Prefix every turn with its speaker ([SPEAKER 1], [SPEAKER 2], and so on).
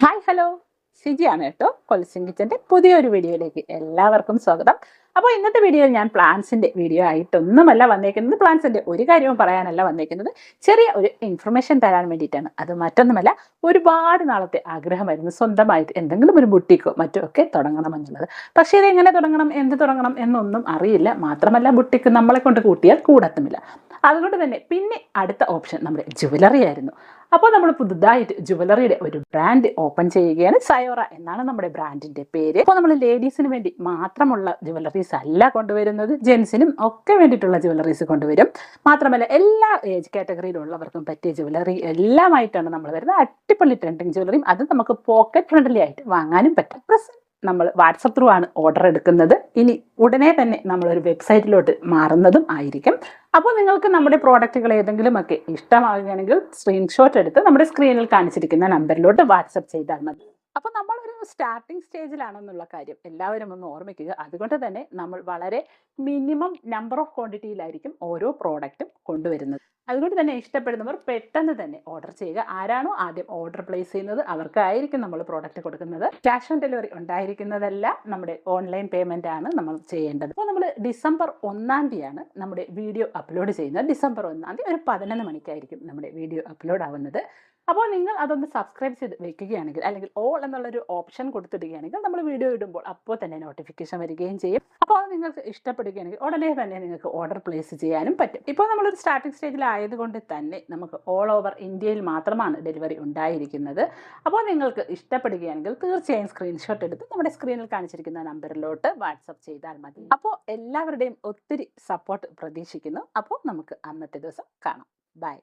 [SPEAKER 1] Hi hello, സിജിയാണ് കേട്ടോ. കൊൽസിൻ കിച്ചൻ്റെ പുതിയൊരു വീഡിയോയിലേക്ക് എല്ലാവർക്കും സ്വാഗതം. അപ്പോൾ ഇന്നത്തെ വീഡിയോയിൽ ഞാൻ പ്ലാന്റ്സിൻ്റെ വീഡിയോ ആയിട്ടൊന്നുമല്ല വന്നേക്കുന്നത്. പ്ലാന്റ്സിൻ്റെ ഒരു കാര്യവും പറയാനല്ല വന്നേക്കുന്നത്, ചെറിയ ഒരു ഇൻഫർമേഷൻ തരാൻ വേണ്ടിയിട്ടാണ്. അത് മറ്റൊന്നുമല്ല, ഒരുപാട് നാളത്തെ ആഗ്രഹമായിരുന്നു സ്വന്തമായിട്ട് എന്തെങ്കിലും ഒരു ബുട്ടിക്കോ മറ്റോ ഒക്കെ തുടങ്ങണമെന്നുള്ളത്. പക്ഷേ ഇത് എങ്ങനെ തുടങ്ങണം, എന്ത് തുടങ്ങണം എന്നൊന്നും അറിയില്ല. മാത്രമല്ല, ബുട്ടിക്ക് നമ്മളെ കൊണ്ട് കൂട്ടിയാൽ കൂടത്തുമില്ല. അതുകൊണ്ട് തന്നെ പിന്നെ അടുത്ത ഓപ്ഷൻ നമ്മുടെ ജുവലറി ആയിരുന്നു. അപ്പോൾ നമ്മൾ പുതുതായിട്ട് ജുവലറിയുടെ ഒരു ബ്രാൻഡ് ഓപ്പൺ ചെയ്യുകയാണ്. സയോറ എന്നാണ് നമ്മുടെ ബ്രാൻഡിന്റെ പേര്. അപ്പോൾ നമ്മൾ ലേഡീസിന് വേണ്ടി മാത്രമുള്ള ജുവലറീസ് അല്ല കൊണ്ടുവരുന്നത്, ജെൻസിനും ഒക്കെ വേണ്ടിയിട്ടുള്ള ജുവലറീസ് കൊണ്ടുവരും. മാത്രമല്ല, എല്ലാ ഏജ് കാറ്റഗറിയിലുള്ളവർക്കും പറ്റിയ ജുവലറി എല്ലാമായിട്ടാണ് നമ്മൾ വരുന്നത്. അടിപൊളി ട്രെൻഡിങ് ജുവലറിയും അത് നമുക്ക് പോക്കറ്റ് ഫ്രണ്ട്ലി ആയിട്ട് വാങ്ങാനും പറ്റും. നമ്മൾ വാട്സപ്പ് ത്രൂ ആണ് ഓർഡർ എടുക്കുന്നത്. ഇനി ഉടനെ തന്നെ നമ്മളൊരു വെബ്സൈറ്റിലോട്ട് മാറുന്നതും ആയിരിക്കും. അപ്പോൾ നിങ്ങൾക്ക് നമ്മുടെ പ്രോഡക്റ്റുകൾ ഏതെങ്കിലുമൊക്കെ ഇഷ്ടമാകുകയാണെങ്കിൽ സ്ക്രീൻഷോട്ട് എടുത്ത് നമ്മുടെ സ്ക്രീനിൽ കാണിച്ചിരിക്കുന്ന നമ്പറിലോട്ട് വാട്സപ്പ് ചെയ്താൽ മതി. അപ്പോൾ നമ്മളൊരു സ്റ്റാർട്ടിംഗ് സ്റ്റേജിലാണെന്നുള്ള കാര്യം എല്ലാവരും ഒന്ന് ഓർമ്മിക്കുക. അതുകൊണ്ട് തന്നെ നമ്മൾ വളരെ മിനിമം നമ്പർ ഓഫ് ക്വാണ്ടിറ്റിയിലായിരിക്കും ഓരോ പ്രോഡക്റ്റും കൊണ്ടുവരുന്നത്. അതുകൊണ്ട് തന്നെ ഇഷ്ടപ്പെടുന്നവർ പെട്ടെന്ന് തന്നെ ഓർഡർ ചെയ്യുക. ആരാണോ ആദ്യം ഓർഡർ പ്ലേസ് ചെയ്യുന്നത് അവർക്കായിരിക്കും നമ്മൾ പ്രോഡക്റ്റ് കൊടുക്കുന്നത്. ക്യാഷ് ഓൺ ഡെലിവറി ഉണ്ടായിരിക്കുന്നതല്ല, നമ്മുടെ ഓൺലൈൻ പേയ്മെൻ്റ് ആണ് നമ്മൾ ചെയ്യേണ്ടത്. അപ്പോൾ നമ്മൾ ഡിസംബർ 1-ാം തീയതിയാണ് നമ്മുടെ വീഡിയോ അപ്ലോഡ് ചെയ്യുന്നത്. ഡിസംബർ 1-ാം തീയതി ഒരു 11 മണിക്കായിരിക്കും നമ്മുടെ വീഡിയോ അപ്ലോഡ് ആവുന്നത്. അപ്പോൾ നിങ്ങൾ അതൊന്ന് സബ്സ്ക്രൈബ് ചെയ്ത് വെക്കുകയാണെങ്കിൽ, അല്ലെങ്കിൽ ഓൾ എന്നുള്ളൊരു ഓപ്ഷൻ കൊടുത്തിടുകയാണെങ്കിൽ നമ്മൾ വീഡിയോ ഇടുമ്പോൾ അപ്പോൾ തന്നെ നോട്ടിഫിക്കേഷൻ വരികയും ചെയ്യും. അപ്പോൾ അത് നിങ്ങൾക്ക് ഇഷ്ടപ്പെടുകയാണെങ്കിൽ ഉടനെ തന്നെ നിങ്ങൾക്ക് ഓർഡർ പ്ലേസ് ചെയ്യാനും പറ്റും. ഇപ്പോൾ നമ്മളൊരു സ്റ്റാർട്ടിംഗ് സ്റ്റേജിലായതുകൊണ്ട് തന്നെ നമുക്ക് ഓൾ ഓവർ ഇന്ത്യയിൽ മാത്രമാണ് ഡെലിവറി ഉണ്ടായിരിക്കുന്നത്. അപ്പോൾ നിങ്ങൾക്ക് ഇഷ്ടപ്പെടുകയാണെങ്കിൽ തീർച്ചയായും സ്ക്രീൻഷോട്ട് എടുത്ത് നമ്മുടെ സ്ക്രീനിൽ കാണിച്ചിരിക്കുന്ന നമ്പറിലോട്ട് വാട്സപ്പ് ചെയ്താൽ മതി. അപ്പോൾ എല്ലാവരുടെയും ഒത്തിരി സപ്പോർട്ട് പ്രതീക്ഷിക്കുന്നു. അപ്പോൾ നമുക്ക് അന്നത്തെ ദിവസം കാണാം. ബൈ.